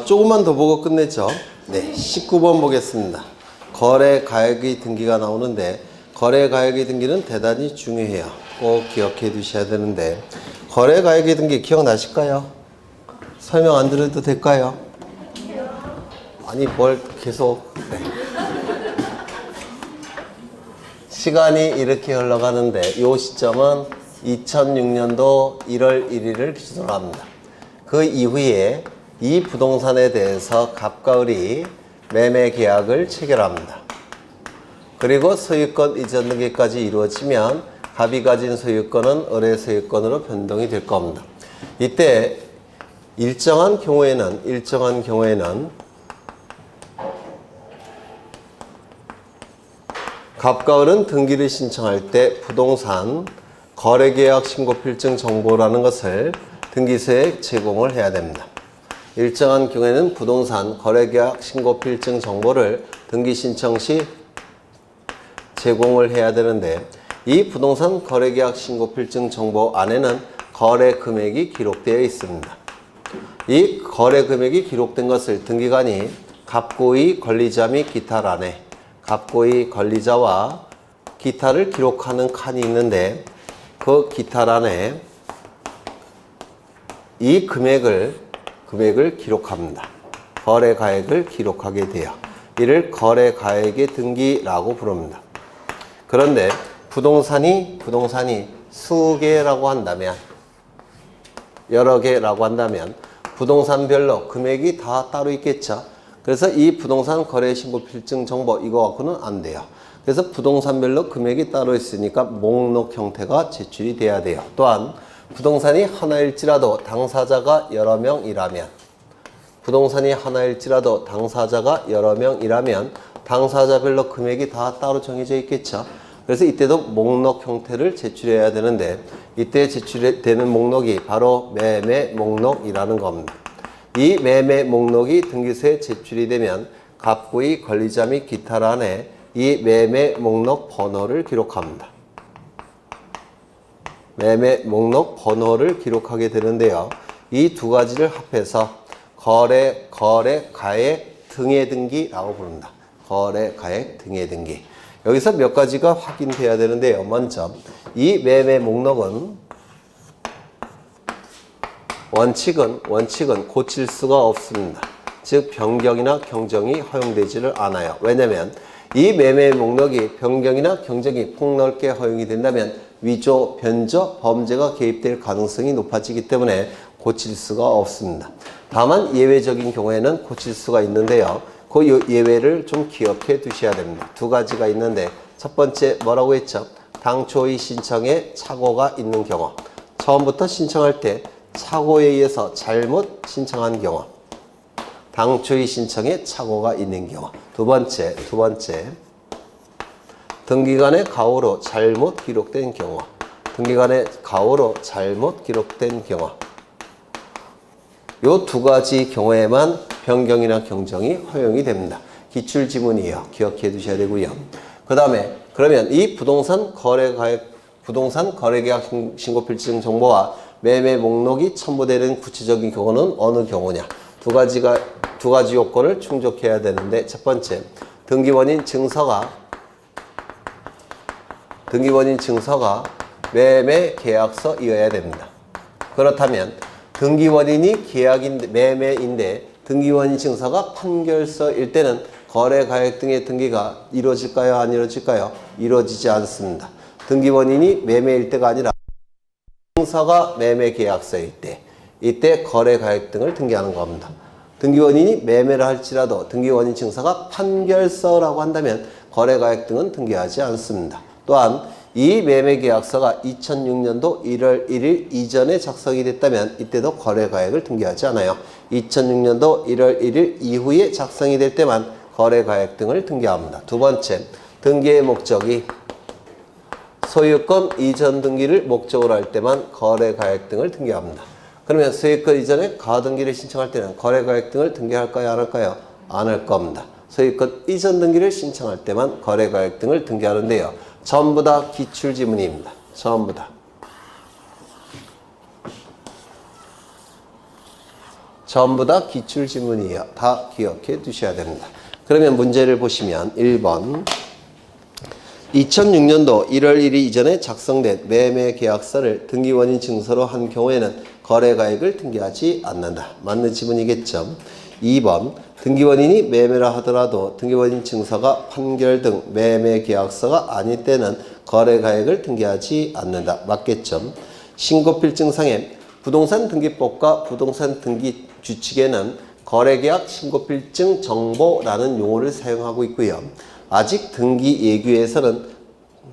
조금만 더 보고 끝냈죠. 네, 19번 보겠습니다. 거래 가액의 등기가 나오는데 거래 가액의 등기는 대단히 중요해요. 꼭 기억해 두셔야 되는데 거래 가액의 등기 기억나실까요? 설명 안 드려도 될까요? 아니 뭘 계속 시간이 이렇게 흘러가는데 이 시점은 2006년도 1월 1일을 기준으로 합니다. 그 이후에 이 부동산에 대해서 갑과 을이 매매 계약을 체결합니다. 그리고 소유권 이전 등기까지 이루어지면 갑이 가진 소유권은 을의 소유권으로 변동이 될 겁니다. 이때 일정한 경우에는 갑과 을은 등기를 신청할 때 부동산 거래계약 신고필증 정보라는 것을 등기소에 제공을 해야 됩니다. 일정한 경우에는 부동산 거래계약 신고필증 정보를 등기 신청 시 제공을 해야 되는데 이 부동산 거래계약 신고필증 정보 안에는 거래 금액이 기록되어 있습니다. 이 거래 금액이 기록된 것을 등기관이 갑고의 권리자 및 기타란에 갑고의 권리자와 기타를 기록하는 칸이 있는데 그 기타란에 이 금액을 기록합니다. 거래 가액을 기록하게 돼요. 이를 거래 가액의 등기라고 부릅니다. 그런데 부동산이 수개라고 한다면 여러 개라고 한다면 부동산별로 금액이 다 따로 있겠죠. 그래서 이 부동산 거래 신고 필증 정보 이거 갖고는 안 돼요. 그래서 부동산별로 금액이 따로 있으니까 목록 형태가 제출이 돼야 돼요. 또한 부동산이 하나일지라도 당사자가 여러 명이라면 당사자별로 금액이 다 따로 정해져 있겠죠. 그래서 이때도 목록 형태를 제출해야 되는데 이때 제출되는 목록이 바로 매매 목록이라는 겁니다. 이 매매 목록이 등기소에 제출이 되면 갑고의 권리자 및 기타란에 이 매매 목록 번호를 기록합니다. 매매 목록 번호를 기록하게 되는데요. 이 두 가지를 합해서 거래 가액 등의 등기라고 부릅니다. 거래 가액 등의 등기. 여기서 몇 가지가 확인돼야 되는데요. 먼저 이 매매 목록은 원칙은 고칠 수가 없습니다. 즉 변경이나 경정이 허용되지를 않아요. 왜냐하면 이 매매 목록이 변경이나 경정이 폭넓게 허용이 된다면 위조, 변조, 범죄가 개입될 가능성이 높아지기 때문에 고칠 수가 없습니다. 다만 예외적인 경우에는 고칠 수가 있는데요. 그 예외를 좀 기억해 두셔야 됩니다. 두 가지가 있는데 첫 번째 뭐라고 했죠? 당초의 신청에 착오가 있는 경우. 처음부터 신청할 때 착오에 의해서 잘못 신청한 경우. 당초의 신청에 착오가 있는 경우. 두 번째 등기관의 가오로 잘못 기록된 경우. 요 두 가지 경우에만 변경이나 경정이 허용이 됩니다. 기출지문이에요. 기억해 두셔야 되고요. 그 다음에 그러면 이 부동산 거래계약 신고필증 정보와 매매 목록이 첨부되는 구체적인 경우는 어느 경우냐? 두 가지 요건을 충족해야 되는데 첫 번째, 등기원인 증서가 매매 계약서이어야 됩니다. 그렇다면 등기원인이 매매인데 등기원인 증서가 판결서일 때는 거래 가액 등의 등기가 이루어질까요? 안 이루어질까요? 이루어지지 않습니다. 등기원인이 매매일 때가 아니라 증서가 매매 계약서일 때 이때 거래 가액 등을 등기하는 겁니다. 등기원인이 매매를 할지라도 등기원인 증서가 판결서라고 한다면 거래 가액 등은 등기하지 않습니다. 또한 이 매매계약서가 2006년도 1월 1일 이전에 작성이 됐다면 이때도 거래가액을 등기하지 않아요. 2006년도 1월 1일 이후에 작성이 될 때만 거래가액 등을 등기합니다. 두 번째, 등기의 목적이 소유권 이전 등기를 목적으로 할 때만 거래가액 등을 등기합니다. 그러면 소유권 이전에 가등기를 신청할 때는 거래가액 등을 등기할까요? 안 할까요? 안 할 겁니다. 소유권 이전 등기를 신청할 때만 거래가액 등을 등기하는데요. 전부 다 기출지문입니다. 전부 다. 전부 다 기출지문이에요. 다 기억해 두셔야 됩니다. 그러면 문제를 보시면 1번 2006년도 1월 1일 이전에 작성된 매매계약서를 등기원인 증서로 한 경우에는 거래가액을 등기하지 않는다. 맞는 지문이겠죠. 2번 등기원인이 매매라 하더라도 등기원인 증서가 판결 등 매매계약서가 아닐 때는 거래가액을 등기하지 않는다. 맞겠죠. 신고필증상의 부동산 등기법과 부동산 등기 규칙에는 거래계약 신고필증 정보라는 용어를 사용하고 있고요. 아직 등기 예규에서는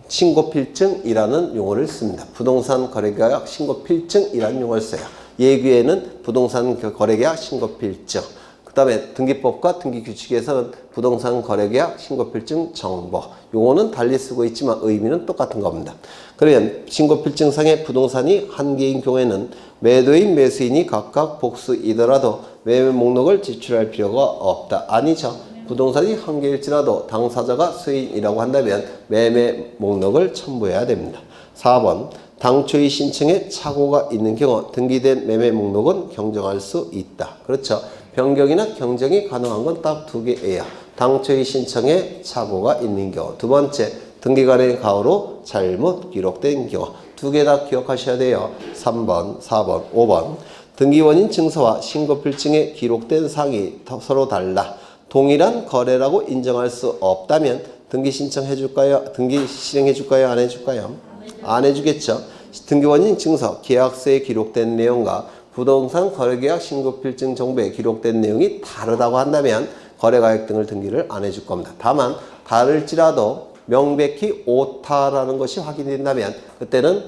신고필증이라는 용어를 씁니다. 부동산 거래계약 신고필증이라는 용어를 써요. 예규에는 부동산 거래계약 신고필증. 그 다음에 등기법과 등기규칙에서는 부동산 거래계약 신고필증 정보. 용어는 달리 쓰고 있지만 의미는 똑같은 겁니다. 그러면 신고필증상의 부동산이 한 개인 경우에는 매도인, 매수인이 각각 복수이더라도 매매 목록을 제출할 필요가 없다. 아니죠. 부동산이 한 개일지라도 당사자가 수인이라고 한다면 매매 목록을 첨부해야 됩니다. 4번 당초의 신청에 착오가 있는 경우 등기된 매매 목록은 경정할 수 있다. 그렇죠. 변경이나 경정이 가능한 건 딱 두 개예요. 당초의 신청에 착오가 있는 경우. 두 번째, 등기관의 가오로 잘못 기록된 경우. 두 개 다 기억하셔야 돼요. 3번, 4번, 5번. 등기원인 증서와 신고필증에 기록된 사항이 서로 달라. 동일한 거래라고 인정할 수 없다면 등기 신청해 줄까요? 등기 실행해 줄까요? 안 해줄까요? 안 해주겠죠. 등기원인 증서, 계약서에 기록된 내용과 부동산 거래계약 신고필증 정보에 기록된 내용이 다르다고 한다면 거래가액 등을 등기를 안 해줄 겁니다. 다만 다를지라도 명백히 오타라는 것이 확인된다면 그때는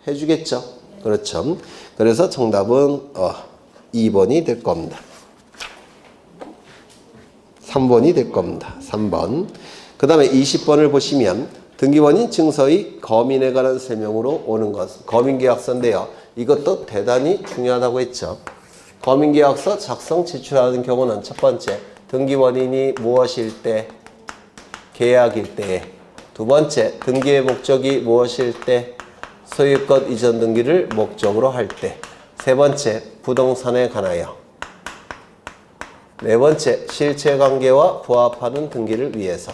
해주겠죠. 그렇죠. 그래서 정답은 2번이 될 겁니다. 3번이 될 겁니다. 3번. 그 다음에 20번을 보시면 등기원인 증서의 검인에 관한 설명으로 오는 것. 검인계약서인데요. 이것도 대단히 중요하다고 했죠. 검인계약서 작성 제출하는 경우는 첫 번째, 등기원인이 무엇일 때? 계약일 때에. 두 번째, 등기의 목적이 무엇일 때? 소유권 이전 등기를 목적으로 할 때. 세 번째, 부동산에 관하여. 네 번째, 실체관계와 부합하는 등기를 위해서.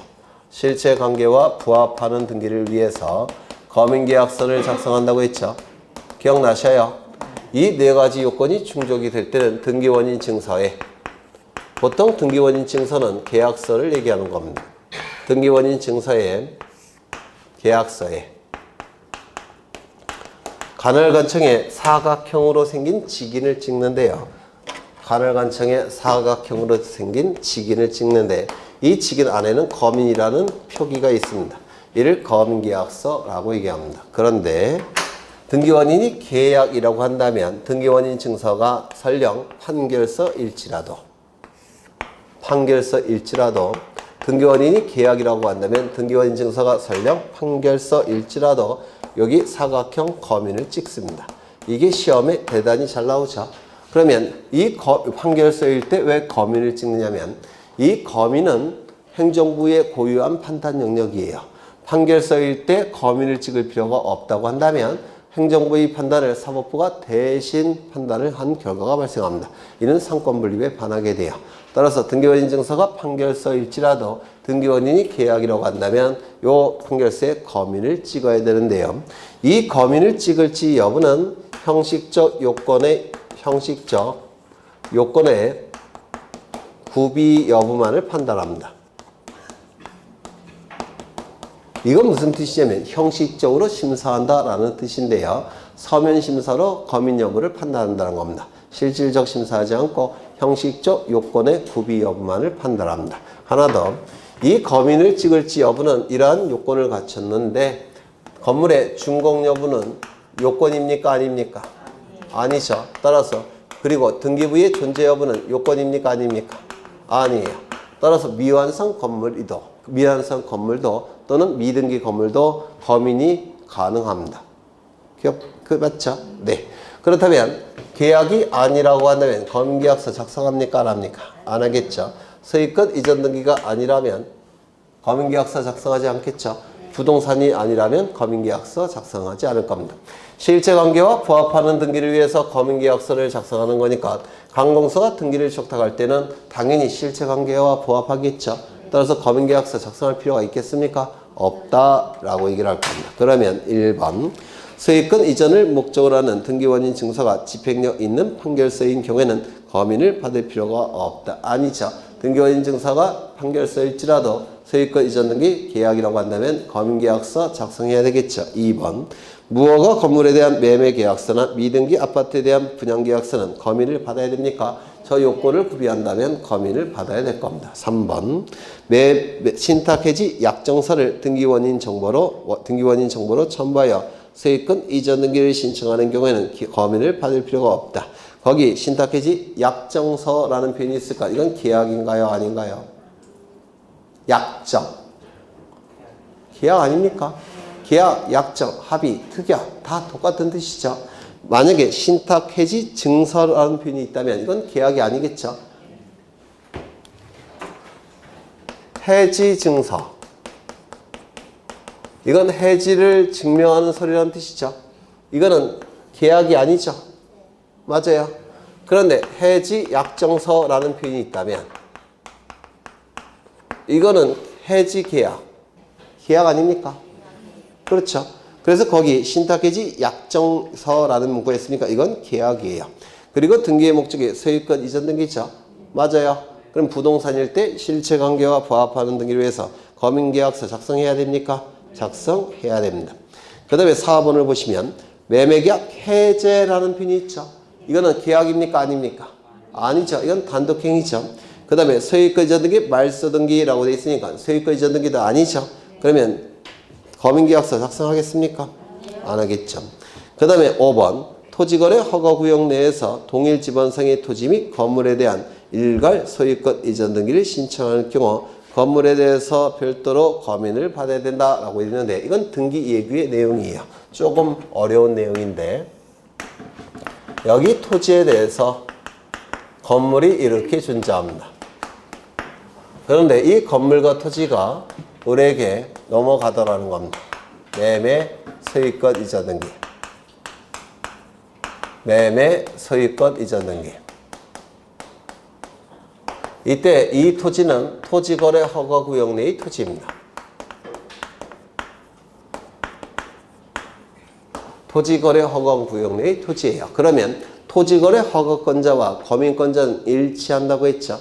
실체관계와 부합하는 등기를 위해서 검인계약서를 작성한다고 했죠. 기억나셔요? 이 네 가지 요건이 충족이 될 때는 등기원인 증서에, 보통 등기원인 증서는 계약서를 얘기하는 겁니다. 등기원인 증서에, 계약서에 간헐관청에 사각형으로 생긴 직인을 찍는데요. 간헐관청에 사각형으로 생긴 직인을 찍는데 이 직인 안에는 검인이라는 표기가 있습니다. 이를 검인계약서라고 얘기합니다. 그런데 등기원인이 계약이라고 한다면 등기원인 증서가 설령 판결서일지라도 등기원인이 계약이라고 한다면 등기원인 증서가 설령 판결서일지라도 여기 사각형 검인을 찍습니다. 이게 시험에 대단히 잘 나오죠. 그러면 이 판결서일 때 왜 검인을 찍느냐면 이 검인은 행정부의 고유한 판단 영역이에요. 판결서일 때 검인을 찍을 필요가 없다고 한다면 행정부의 판단을 사법부가 대신 판단을 한 결과가 발생합니다. 이는 상권분립에 반하게 돼요. 따라서 등기원인 증서가 판결서일지라도 등기원인이 계약이라고 한다면 이 판결서에 검인을 찍어야 되는데요. 이 검인을 찍을지 여부는 형식적 요건의 구비 여부만을 판단합니다. 이건 무슨 뜻이냐면 형식적으로 심사한다라는 뜻인데요. 서면 심사로 검인 여부를 판단한다는 겁니다. 실질적 심사하지 않고 형식적 요건의 구비 여부만을 판단합니다. 하나 더, 이 검인을 찍을지 여부는 이러한 요건을 갖췄는데 건물의 준공 여부는 요건입니까? 아닙니까? 아니죠. 따라서 그리고 등기부의 존재 여부는 요건입니까? 아닙니까? 아니에요. 따라서 미완성 건물도 또는 미등기 건물도 검인이 가능합니다. 맞죠? 네. 그렇다면 계약이 아니라고 한다면 검인계약서 작성합니까? 안 합니까? 안 하겠죠. 소유권 이전 등기가 아니라면 검인계약서 작성하지 않겠죠. 부동산이 아니라면 검인계약서 작성하지 않을 겁니다. 실체관계와 부합하는 등기를 위해서 검인계약서를 작성하는 거니까 관공서가 등기를 청탁할 때는 당연히 실체관계와 부합하겠죠. 따라서 검인계약서 작성할 필요가 있겠습니까? 없다라고 얘기를 할 겁니다. 그러면 1번 소유권 이전을 목적으로 하는 등기원인 증서가 집행력 있는 판결서인 경우에는 검인을 받을 필요가 없다. 아니죠. 등기원인 증서가 판결서일지라도 소유권 이전 등기 계약이라고 한다면 검인계약서 작성해야 되겠죠. 2번 무허가 건물에 대한 매매계약서나 미등기 아파트에 대한 분양계약서는 검인을 받아야 됩니까? 저 요건을 구비한다면 검인을 받아야 될 겁니다. 3번 신탁해지 약정서를 등기원인 정보로 첨부하여 소유권 이전 등기를 신청하는 경우에는 검인을 받을 필요가 없다. 거기 신탁해지 약정서라는 표현이 있을까? 이건 계약인가요? 아닌가요? 약정. 계약 아닙니까? 계약, 약정, 합의, 특약 다 똑같은 뜻이죠. 만약에 신탁 해지 증서라는 표현이 있다면 이건 계약이 아니겠죠. 해지 증서. 이건 해지를 증명하는 서류라는 뜻이죠. 이거는 계약이 아니죠. 맞아요. 그런데 해지 약정서라는 표현이 있다면 이거는 해지 계약. 계약 아닙니까? 그렇죠. 그래서 거기 신탁해지 약정서라는 문구가 있으니까 이건 계약이에요. 그리고 등기의 목적이 소유권 이전 등기죠. 맞아요. 그럼 부동산일 때 실체관계와 부합하는 등기를 위해서 검인계약서 작성해야 됩니까? 작성해야 됩니다. 그 다음에 4번을 보시면 매매계약 해제라는 표현이 있죠. 이거는 계약입니까? 아닙니까? 아니죠. 이건 단독행위죠. 그 다음에 소유권 이전 등기 말소 등기라고 되어 있으니까 소유권 이전 등기도 아니죠. 그러면 검인계약서 작성하겠습니까? 안 하겠죠. 그 다음에 5번 토지거래 허가구역 내에서 동일 지번상의 토지 및 건물에 대한 일괄 소유권 이전 등기를 신청하는 경우 건물에 대해서 별도로 검인을 받아야 된다라고 있는데 이건 등기 예규의 내용이에요. 조금 어려운 내용인데 여기 토지에 대해서 건물이 이렇게 존재합니다. 그런데 이 건물과 토지가 을에게 넘어가더라는 겁니다. 매매 소유권 이전 등기. 매매 소유권 이전 등기. 이때 이 토지는 토지거래 허가구역 내의 토지입니다. 토지거래 허가구역 내의 토지예요. 그러면 토지거래 허가권자와 검인권자는 일치한다고 했죠.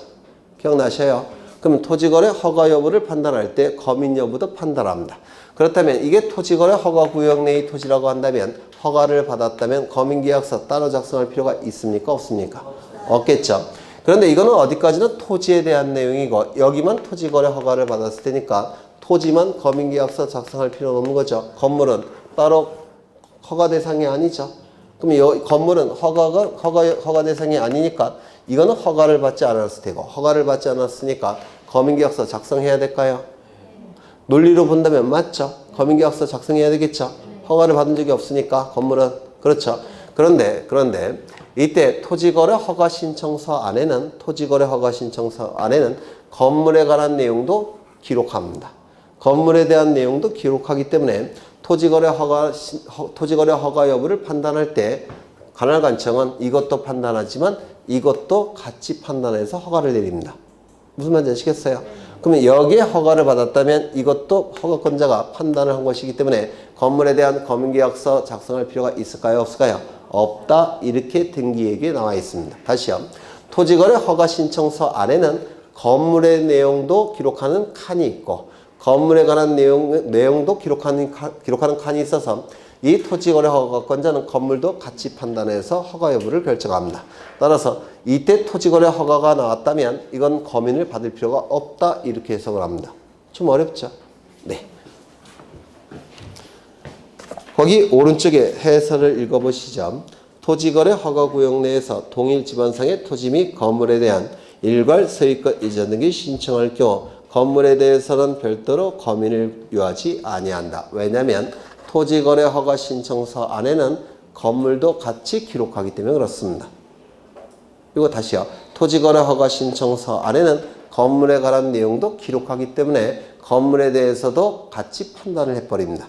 기억나셔요? 그럼 토지거래 허가 여부를 판단할 때 검인 여부도 판단합니다. 그렇다면 이게 토지거래 허가구역 내의 토지라고 한다면 허가를 받았다면 검인계약서 따로 작성할 필요가 있습니까? 없습니까? 없겠죠. 그런데 이거는 어디까지는 토지에 대한 내용이고 여기만 토지거래 허가를 받았을 테니까 토지만 검인계약서 작성할 필요는 없는 거죠. 건물은 따로 허가 대상이 아니죠. 그럼 이 건물은 허가 대상이 아니니까 이거는 허가를 받지 않았을 테고 허가를 받지 않았으니까 검인계약서 작성해야 될까요? 논리로 본다면 맞죠. 검인계약서 작성해야 되겠죠. 허가를 받은 적이 없으니까 건물은 그렇죠. 그런데 이때 토지거래 허가 신청서 안에는 건물에 관한 내용도 기록합니다. 건물에 대한 내용도 기록하기 때문에 토지거래 허가 여부를 판단할 때 관할관청은 이것도 판단하지만 이것도 같이 판단해서 허가를 내립니다. 무슨 말인지 아시겠어요? 그러면 여기에 허가를 받았다면 이것도 허가권자가 판단을 한 것이기 때문에 건물에 대한 검인계약서 작성할 필요가 있을까요? 없을까요? 없다. 이렇게 등기예규에 나와 있습니다. 다시요. 토지거래 허가 신청서 안에는 건물의 내용도 기록하는 칸이 있고 건물에 관한 내용도 기록하는 칸이 있어서 이 토지거래 허가권자는 건물도 같이 판단해서 허가 여부를 결정합니다. 따라서 이때 토지거래 허가가 나왔다면 이건 검인을 받을 필요가 없다. 이렇게 해석을 합니다. 좀 어렵죠? 네. 거기 오른쪽에 해설을 읽어보시죠. 토지거래 허가구역 내에서 동일 지번상의 토지 및 건물에 대한 일괄 소유권 이전 등기 신청할 경우 건물에 대해서는 별도로 검인을 요하지 아니한다. 왜냐하면 토지거래 허가 신청서 안에는 건물도 같이 기록하기 때문에 그렇습니다. 이거 다시요. 토지거래 허가 신청서 안에는 건물에 관한 내용도 기록하기 때문에 건물에 대해서도 같이 판단을 해버립니다.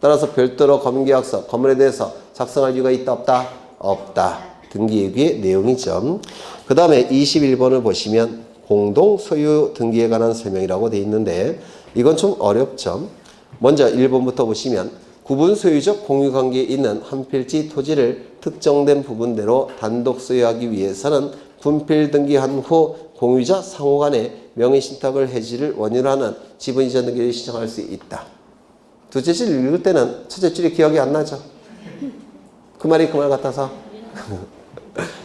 따라서 별도로 검계약서, 건물에 대해서 작성할 이유가 있다 없다? 없다. 등기예규의 내용이죠. 그 다음에 21번을 보시면 공동 소유 등기에 관한 설명이라고 되어 있는데 이건 좀 어렵죠. 먼저 1번부터 보시면 구분 소유적 공유관계에 있는 한 필지 토지를 특정된 부분대로 단독 소유하기 위해서는 분필 등기한 후 공유자 상호 간에 명의신탁을 해지를 원인으로 하는 지분 이전 등기를 신청할 수 있다. 둘째 줄 읽을 때는 첫째 줄이 기억이 안 나죠? 그 말이 그 말 같아서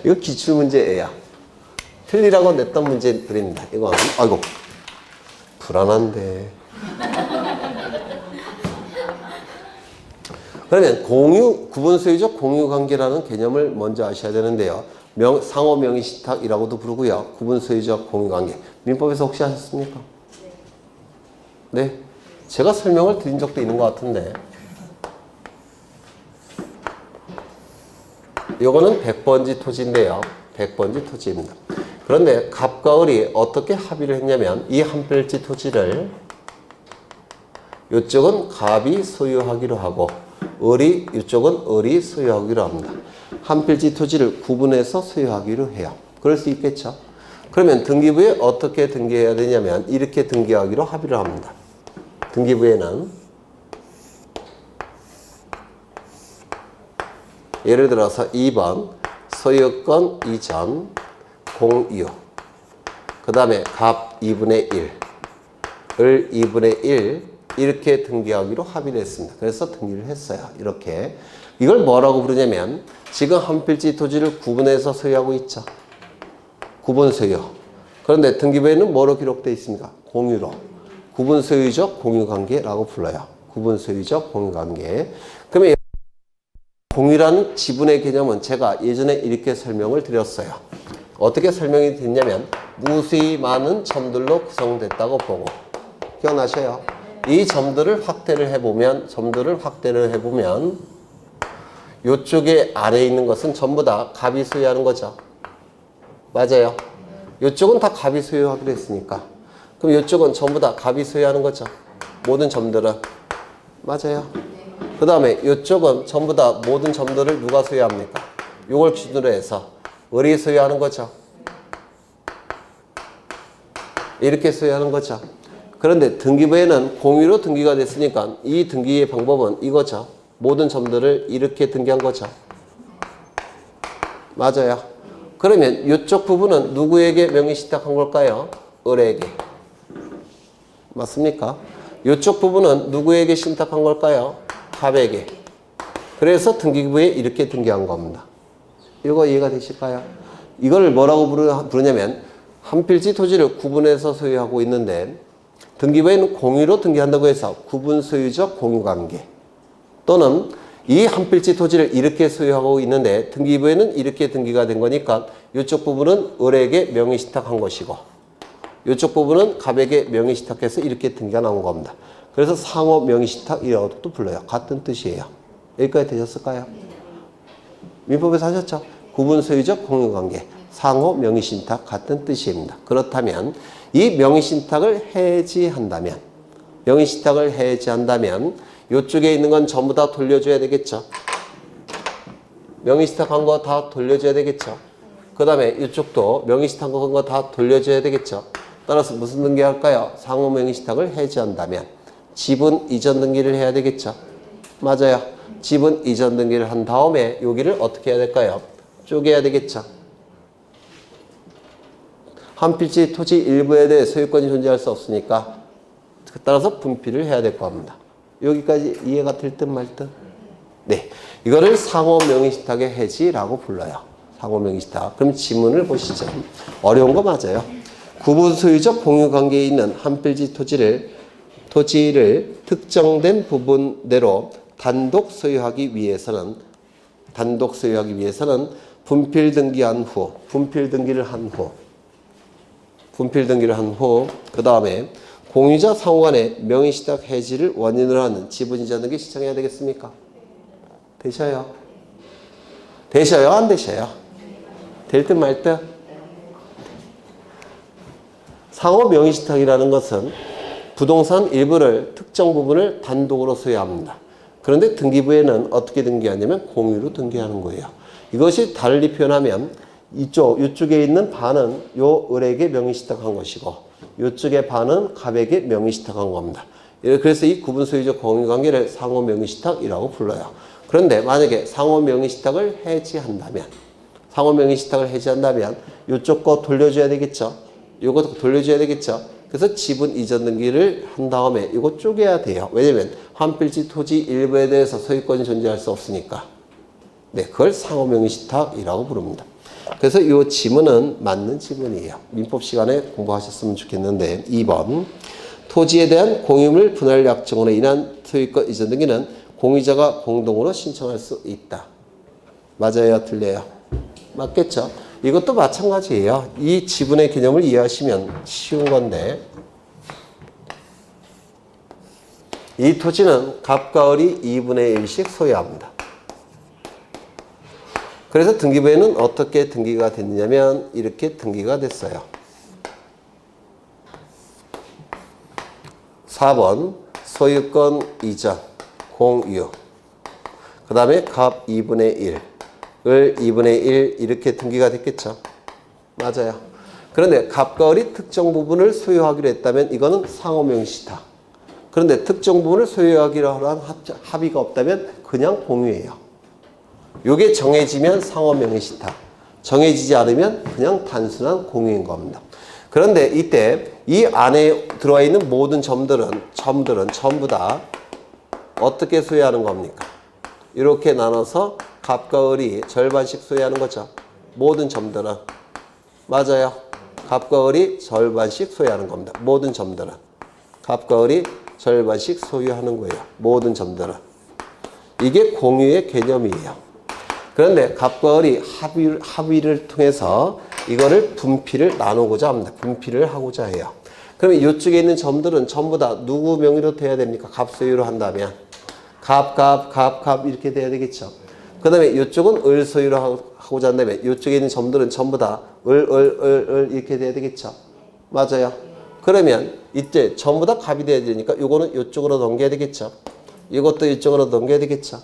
이거 기출문제예요. 틀리라고 냈던 문제들입니다. 이거 아이고 불안한데. 그러면 구분 소유적 공유관계라는 개념을 먼저 아셔야 되는데요. 상호 명의신탁이라고도 부르고요. 구분 소유적 공유관계. 민법에서 혹시 하셨습니까? 네. 제가 설명을 드린 적도 있는 것 같은데. 요거는 100번지 토지인데요. 100번지 토지입니다. 그런데 갑과 을이 어떻게 합의를 했냐면 이 한 필지 토지를 이쪽은 갑이 소유하기로 하고 이쪽은 을이 소유하기로 합니다. 한 필지 토지를 구분해서 소유하기로 해요. 그럴 수 있겠죠. 그러면 등기부에 어떻게 등기해야 되냐면 이렇게 등기하기로 합의를 합니다. 등기부에는 예를 들어서 2번 소유권 이전 공유 그 다음에 갑 2분의 1 을 2분의 1 이렇게 등기하기로 합의를 했습니다. 그래서 등기를 했어요. 이렇게 이걸 뭐라고 부르냐면 지금 한 필지 토지를 구분해서 소유하고 있죠. 구분 소유. 그런데 등기부에는 뭐로 기록되어 있습니까? 공유로. 구분 소유적 공유관계라고 불러요. 구분 소유적 공유관계. 그러면 공유라는 지분의 개념은 제가 예전에 이렇게 설명을 드렸어요. 어떻게 설명이 됐냐면 무수히 많은 점들로 구성됐다고 보고 기억나셔요? 이 점들을 확대를 해보면 이쪽에 아래에 있는 것은 전부 다 갑이 소유하는 거죠. 맞아요. 이쪽은 다 갑이 소유하기로 했으니까. 그럼 이쪽은 전부 다 갑이 소유하는 거죠. 모든 점들은. 맞아요. 그 다음에 이쪽은 전부 다 모든 점들을 누가 소유합니까? 이걸 기준으로 해서 을이 소유하는 거죠. 이렇게 소유하는 거죠. 그런데 등기부에는 공유로 등기가 됐으니까 이 등기의 방법은 이거죠. 모든 점들을 이렇게 등기한 거죠. 맞아요. 그러면 이쪽 부분은 누구에게 명의신탁한 걸까요? 을에게. 맞습니까? 이쪽 부분은 누구에게 신탁한 걸까요? 갑에게. 그래서 등기부에 이렇게 등기한 겁니다. 이거 이해가 되실까요? 이걸 뭐라고 부르냐면 한 필지 토지를 구분해서 소유하고 있는데 등기부에는 공유로 등기한다고 해서 구분 소유적 공유관계 또는 이 한 필지 토지를 이렇게 소유하고 있는데 등기부에는 이렇게 등기가 된 거니까 이쪽 부분은 을에게 명의신탁한 것이고 이쪽 부분은 갑에게 명의신탁해서 이렇게 등기가 나온 겁니다. 그래서 상호 명의신탁이라고도 불러요. 같은 뜻이에요. 여기까지 되셨을까요? 민법에서 하셨죠? 구분 소유적 공유관계 상호 명의신탁 같은 뜻입니다. 그렇다면 이 명의신탁을 해지한다면 이쪽에 있는 건 전부 다 돌려줘야 되겠죠. 명의신탁한 거 다 돌려줘야 되겠죠. 그 다음에 이쪽도 명의신탁한 거 다 돌려줘야 되겠죠. 따라서 무슨 등기할까요? 상호 명의신탁을 해지한다면 지분 이전 등기를 해야 되겠죠. 맞아요. 지분 이전 등기를 한 다음에 여기를 어떻게 해야 될까요? 쪼개야 되겠죠. 한 필지 토지 일부에 대해 소유권이 존재할 수 없으니까 따라서 분필을 해야 될 겁니다. 여기까지 이해가 될 듯 말 듯? 네. 이거를 상호 명의신탁의 해지라고 불러요. 상호 명의신탁. 그럼 지문을 보시죠. 어려운 거 맞아요. 구분 소유적 공유관계에 있는 한 필지 토지를 특정된 부분대로 단독 소유하기 위해서는 분필 등기를 한 후 그 다음에 공유자 상호 간의 명의신탁 해지를 원인으로 하는 지분 이전 등기 신청해야 되겠습니까? 되셔요? 안 되셔요? 될 듯 말 듯? 상호 명의신탁이라는 것은 부동산 일부를 특정 부분을 단독으로 소유합니다. 그런데 등기부에는 어떻게 등기하냐면 공유로 등기하는 거예요. 이것이 달리 표현하면 이쪽에 있는 반은 요 을에게 명의시탁한 것이고 이쪽의 반은 갑에게 명의시탁한 겁니다. 그래서 이 구분 소유적 공유 관계를 상호 명의시탁이라고 불러요. 그런데 만약에 상호 명의시탁을 해지한다면 이쪽 거 돌려줘야 되겠죠. 이것도 돌려줘야 되겠죠. 그래서 지분 이전 등기를 한 다음에 이거 쪼개야 돼요. 왜냐면 한 필지 토지 일부에 대해서 소유권이 존재할 수 없으니까. 네, 그걸 상호 명의시탁이라고 부릅니다. 그래서 이 지문은 맞는 지문이에요. 민법 시간에 공부하셨으면 좋겠는데 2번 토지에 대한 공유물 분할 약정으로 인한 소유권 이전 등기는 공유자가 공동으로 신청할 수 있다. 맞아요? 틀려요? 맞겠죠? 이것도 마찬가지예요. 이 지분의 개념을 이해하시면 쉬운 건데 이 토지는 갑과 을이 2분의 1씩 소유합니다. 그래서 등기부에는 어떻게 등기가 됐느냐면 이렇게 등기가 됐어요. 4번 소유권 이전 공유 그 다음에 갑 2분의 1 을 2분의 1 이렇게 등기가 됐겠죠. 맞아요. 그런데 갑과 을이 특정 부분을 소유하기로 했다면 이거는 상호명의시탁. 그런데 특정 부분을 소유하기로 한 합의가 없다면 그냥 공유예요. 이게 정해지면 상호명의시탁. 정해지지 않으면 그냥 단순한 공유인 겁니다. 그런데 이때 이 안에 들어와 있는 모든 점들은 전부 다 어떻게 소유하는 겁니까? 이렇게 나눠서 갑과 을이 절반씩 소유하는 거죠. 모든 점들은. 맞아요. 갑과 을이 절반씩 소유하는 겁니다. 모든 점들은. 갑과 을이 절반씩 소유하는 거예요. 모든 점들은. 이게 공유의 개념이에요. 그런데 갑과 을이 합의를 통해서 이거를 분필을 나누고자 합니다. 분필을 하고자 해요. 그러면 이쪽에 있는 점들은 전부 다 누구 명의로 돼야 됩니까? 갑 소유로 한다면. 갑 이렇게 돼야 되겠죠. 그 다음에 이쪽은 을 소유로 하고자 한다면 이쪽에 있는 점들은 전부 다 을 이렇게 돼야 되겠죠. 맞아요. 그러면 이때 전부 다 갑이 돼야 되니까 이거는 이쪽으로 넘겨야 되겠죠. 이것도 이쪽으로 넘겨야 되겠죠.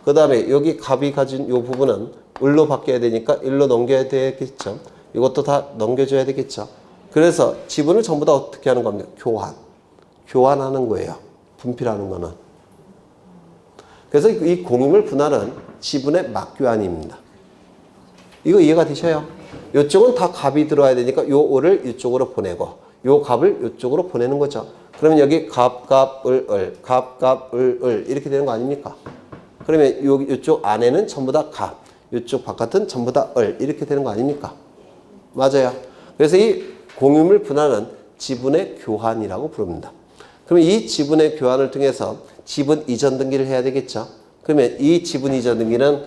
그 다음에 여기 갑이 가진 이 부분은 을로 바뀌어야 되니까 일로 넘겨야 되겠죠. 이것도 다 넘겨줘야 되겠죠. 그래서 지분을 전부 다 어떻게 하는 겁니까? 교환하는 거예요. 분필하는 거는. 그래서 이 공유물 분할은 지분의 맞교환입니다. 이거 이해가 되셔요? 이쪽은 다 갑이 들어와야 되니까 요 을을 이쪽으로 보내고 요 갑을 이쪽으로 보내는 거죠. 그러면 여기 갑, 을 이렇게 되는 거 아닙니까? 그러면 이쪽 안에는 전부 다 갑, 이쪽 바깥은 전부 다 을 이렇게 되는 거 아닙니까? 맞아요. 그래서 이 공유물 분할은 지분의 교환이라고 부릅니다. 그러면 이 지분의 교환을 통해서 지분 이전 등기를 해야 되겠죠. 그러면 이 지분 이전 등기는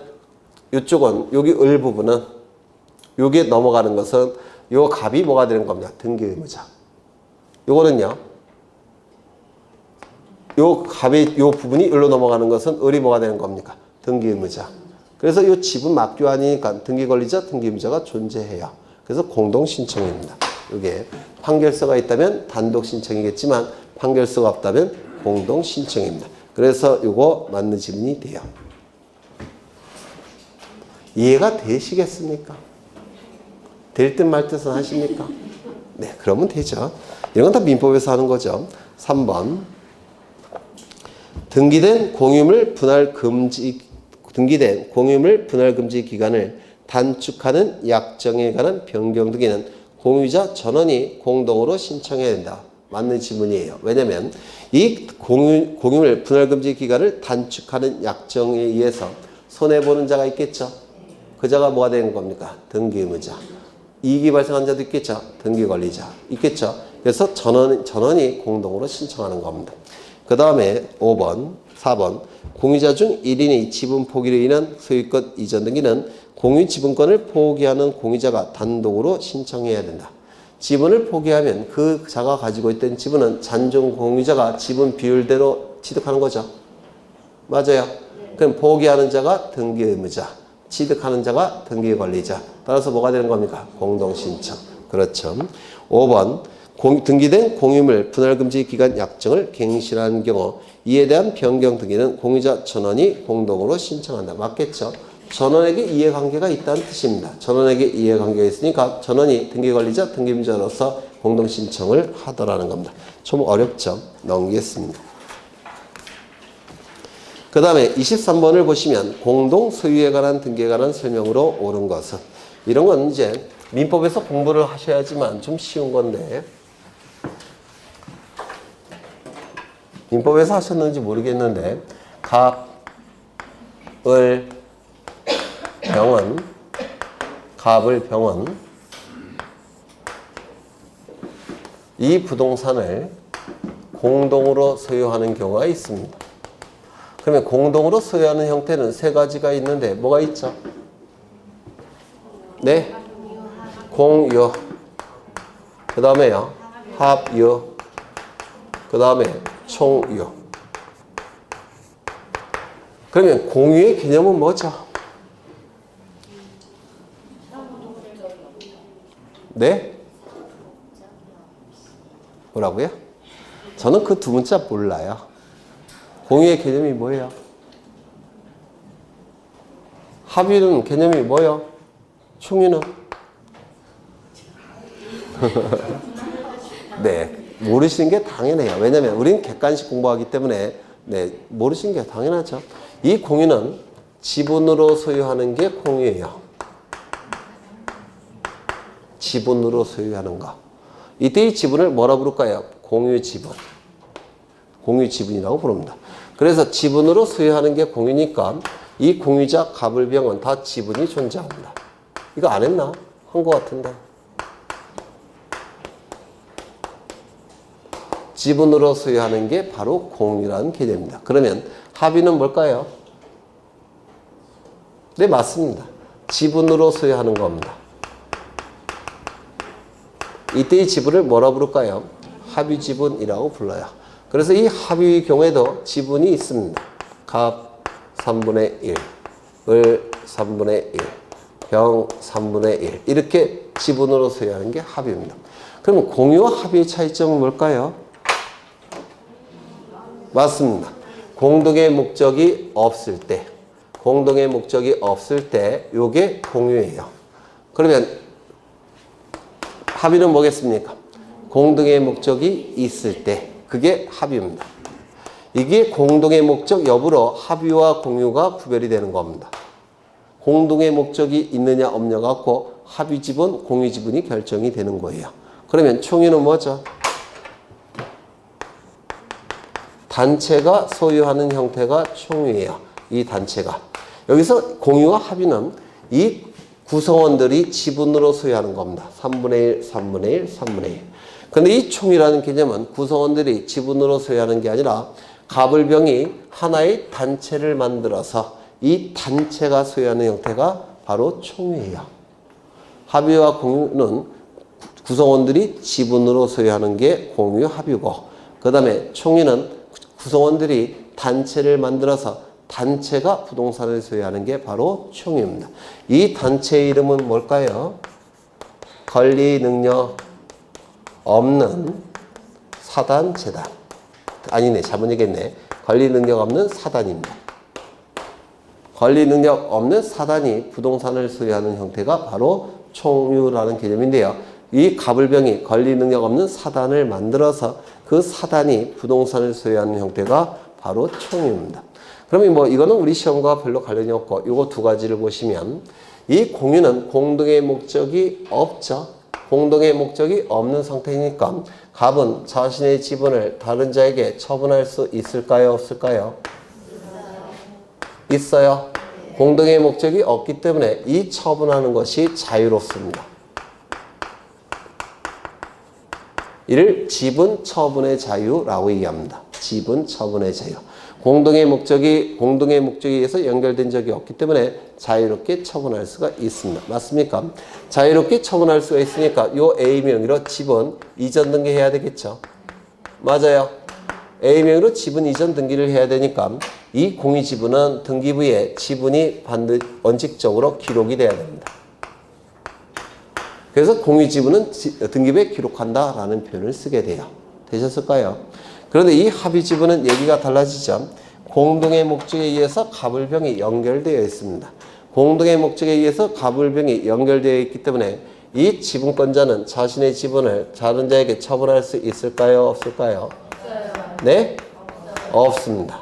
이쪽은 여기 을 부분은 여기에 넘어가는 것은 요 갑이 뭐가 되는 겁니다. 등기 의무자. 요거는요. 요 갑의 요 부분이 을로 넘어가는 것은 을이 뭐가 되는 겁니까? 등기 의무자. 그래서 요 지분 맞교환이니까 등기 권리자, 등기 의무자가 존재해요. 그래서 공동 신청입니다. 이게 판결서가 있다면 단독 신청이겠지만 판결서가 없다면 공동 신청입니다. 그래서 이거 맞는 지문이 돼요. 이해가 되시겠습니까? 될 듯 말 듯은 하십니까? 네, 그러면 되죠. 이런 건 다 민법에서 하는 거죠. 3번. 등기된 공유물 분할 금지 기간을 단축하는 약정에 관한 변경 등기는 공유자 전원이 공동으로 신청해야 된다. 맞는 지문이에요. 왜냐면 이 공유물 분할 금지 기간을 단축하는 약정에 의해서 손해보는 자가 있겠죠. 그 자가 뭐가 되는 겁니까? 등기 의무자. 이익이 발생한 자도 있겠죠. 등기 권리자. 있겠죠. 그래서 전원이 공동으로 신청하는 겁니다. 그 다음에 4번. 공유자 중 1인이 지분 포기로 인한 소유권 이전 등기는 공유 지분권을 포기하는 공유자가 단독으로 신청해야 된다. 지분을 포기하면 그 자가 가지고 있던 지분은 잔존 공유자가 지분 비율대로 취득하는 거죠. 맞아요. 그럼 포기하는 자가 등기 의무자, 취득하는 자가 등기 권리자. 따라서 뭐가 되는 겁니까? 공동 신청. 그렇죠. 5번. 등기된 공유물 분할금지 기간 약정을 갱신한 경우 이에 대한 변경 등기는 공유자 전원이 공동으로 신청한다. 맞겠죠? 전원에게 이해관계가 있다는 뜻입니다. 전원에게 이해관계가 있으니까 전원이 등기관리자, 등기임자로서 공동 신청을 하더라는 겁니다. 좀 어렵죠? 넘기겠습니다. 그 다음에 23번을 보시면 공동 소유에 관한 등기에 관한 설명으로 옳은 것은, 이런 건 이제 민법에서 공부를 하셔야지만 좀 쉬운 건데 민법에서 하셨는지 모르겠는데 갑을 병은 이 부동산을 공동으로 소유하는 경우가 있습니다. 그러면 공동으로 소유하는 형태는 세 가지가 있는데 뭐가 있죠? 네? 공유, 그 다음에요 합유, 그 다음에 총유. 그러면 공유의 개념은 뭐죠? 네? 뭐라고요? 저는 그 두 문자 몰라요. 공유의 개념이 뭐예요? 합유는 개념이 뭐예요? 총유는? 네, 모르시는 게 당연해요. 왜냐하면 우리는 객관식 공부하기 때문에 네, 모르시는 게 당연하죠. 이 공유는 지분으로 소유하는 게 공유예요. 지분으로 소유하는 거. 이때 이 지분을 뭐라 부를까요? 공유지분. 공유지분이라고 부릅니다. 그래서 지분으로 소유하는 게 공유니까 이 공유자 갑을병은 다 지분이 존재합니다. 이거 안 했나? 한 거 같은데. 지분으로 소유하는 게 바로 공유라는 개념입니다. 그러면 합의는 뭘까요? 네, 맞습니다. 지분으로 소유하는 겁니다. 이때의 지분을 뭐라 부를까요? 합의지분이라고 불러요. 그래서 이 합의의 경우에도 지분이 있습니다. 갑 3분의 1, 을 3분의 1, 병 3분의 1 이렇게 지분으로 소유하는 게 합의입니다. 그럼 공유와 합의의 차이점은 뭘까요? 맞습니다. 공동의 목적이 없을 때, 공동의 목적이 없을 때 요게 공유예요. 그러면 합의는 뭐겠습니까? 공동의 목적이 있을 때 그게 합의입니다. 이게 공동의 목적 여부로 합의와 공유가 구별이 되는 겁니다. 공동의 목적이 있느냐 없느냐 갖고 합의 지분, 공유 지분이 결정이 되는 거예요. 그러면 총유는 뭐죠? 단체가 소유하는 형태가 총유예요. 이 단체가. 여기서 공유와 합의는 이 구성원들이 지분으로 소유하는 겁니다. 3분의 1, 3분의 1, 3분의 1. 근데 이 총이라는 개념은 구성원들이 지분으로 소유하는 게 아니라 갑을병이 하나의 단체를 만들어서 이 단체가 소유하는 형태가 바로 총유예요. 합의와 공유는 구성원들이 지분으로 소유하는 게 공유 합의고, 그 다음에 총유는 구성원들이 단체를 만들어서 단체가 부동산을 소유하는 게 바로 총유입니다. 이 단체의 이름은 뭘까요? 권리 능력 없는 사단재단. 아니네, 잘못 얘기했네. 권리 능력 없는 사단입니다. 권리 능력 없는 사단이 부동산을 소유하는 형태가 바로 총유라는 개념인데요. 이 갑을병이 권리 능력 없는 사단을 만들어서 그 사단이 부동산을 소유하는 형태가 바로 총유입니다. 그러면 뭐 이거는 우리 시험과 별로 관련이 없고 요거 두 가지를 보시면 이 공유는 공동의 목적이 없죠. 공동의 목적이 없는 상태니까 갑은 자신의 지분을 다른 자에게 처분할 수 있을까요? 없을까요? 있어요. 공동의 목적이 없기 때문에 이 처분하는 것이 자유롭습니다. 이를 지분 처분의 자유라고 얘기합니다. 지분 처분의 자유. 공동의 목적에 의해서 연결된 적이 없기 때문에 자유롭게 처분할 수가 있습니다. 맞습니까? 자유롭게 처분할 수가 있으니까 요 A명의로 지분 이전 등기해야 되겠죠. 맞아요. A명의로 지분 이전 등기를 해야 되니까 이 공유지분은 등기부에 지분이 원칙적으로 기록이 돼야 됩니다. 그래서 공유지분은 등기부에 기록한다라는 표현을 쓰게 돼요. 되셨을까요? 그런데 이 합의지분은 얘기가 달라지죠. 공동의 목적에 의해서 갑을병이 연결되어 있습니다. 공동의 목적에 의해서 갑을병이 연결되어 있기 때문에 이 지분권자는 자신의 지분을 다른 자에게 처분할 수 있을까요? 없을까요? 네? 없습니다.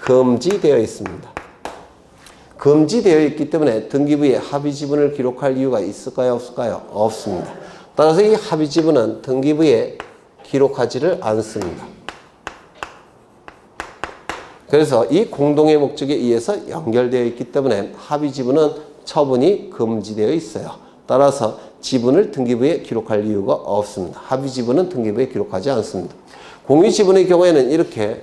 금지되어 있습니다. 금지되어 있기 때문에 등기부에 합의 지분을 기록할 이유가 있을까요? 없을까요? 없습니다. 따라서 이 합의 지분은 등기부에 기록하지를 않습니다. 그래서 이 공동의 목적에 의해서 연결되어 있기 때문에 합의 지분은 처분이 금지되어 있어요. 따라서 지분을 등기부에 기록할 이유가 없습니다. 합의 지분은 등기부에 기록하지 않습니다. 공유 지분의 경우에는 이렇게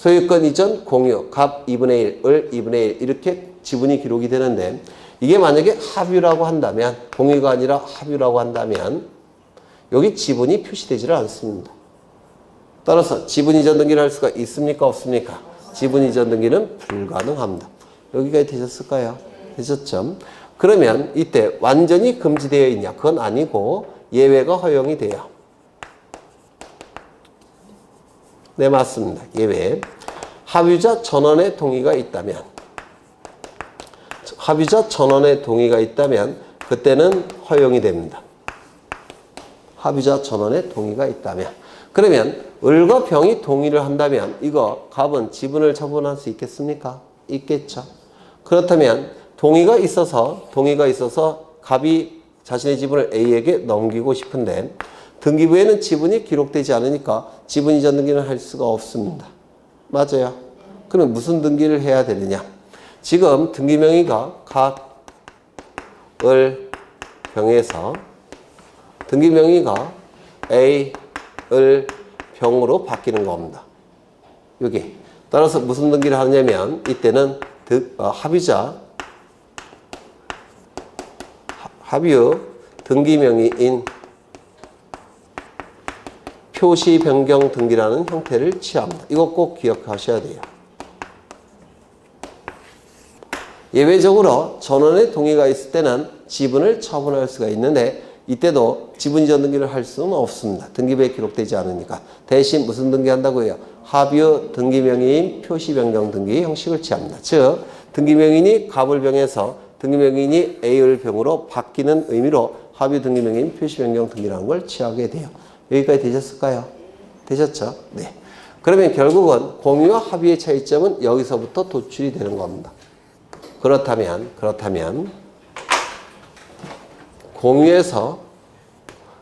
소유권 이전 공유, 갑 2분의 1, 을 2분의 1 이렇게 지분이 기록이 되는데 이게 만약에 합유라고 한다면 공유가 아니라 합유라고 한다면 여기 지분이 표시되지를 않습니다. 따라서 지분 이전 등기를 할 수가 있습니까? 없습니까? 지분 이전 등기는 불가능합니다. 여기까지 되셨을까요? 되셨죠? 그러면 이때 완전히 금지되어 있냐? 그건 아니고 예외가 허용이 돼요. 네, 맞습니다. 예외. 합유자 전원의 동의가 있다면 합유자 전원의 동의가 있다면 그때는 허용이 됩니다. 합유자 전원의 동의가 있다면 그러면 을과 병이 동의를 한다면 이거 갑은 지분을 처분할 수 있겠습니까? 있겠죠. 그렇다면 동의가 있어서 갑이 자신의 지분을 A에게 넘기고 싶은데 등기부에는 지분이 기록되지 않으니까 지분 이전 등기는 할 수가 없습니다. 맞아요. 그럼 무슨 등기를 해야 되느냐? 지금 등기 명의가 각, 을, 병에서 등기 명의가 A, 을, 병으로 바뀌는 겁니다. 여기. 따라서 무슨 등기를 하냐면 이때는 합유 등기 명의인 표시 변경 등기라는 형태를 취합니다. 이거 꼭 기억하셔야 돼요. 예외적으로 전원의 동의가 있을 때는 지분을 처분할 수가 있는데 이때도 지분 이전 등기를 할 수는 없습니다. 등기부에 기록되지 않으니까. 대신 무슨 등기 한다고요? 합유 등기 명의인 표시 변경 등기 형식을 취합니다. 즉 등기 명의인이 갑을 병에서 등기 명의인이 A를 병으로 바뀌는 의미로 합유 등기 명의인 표시 변경 등기라는 걸 취하게 돼요. 여기까지 되셨을까요? 되셨죠? 네. 그러면 결국은 공유와 합의의 차이점은 여기서부터 도출이 되는 겁니다. 그렇다면 공유에서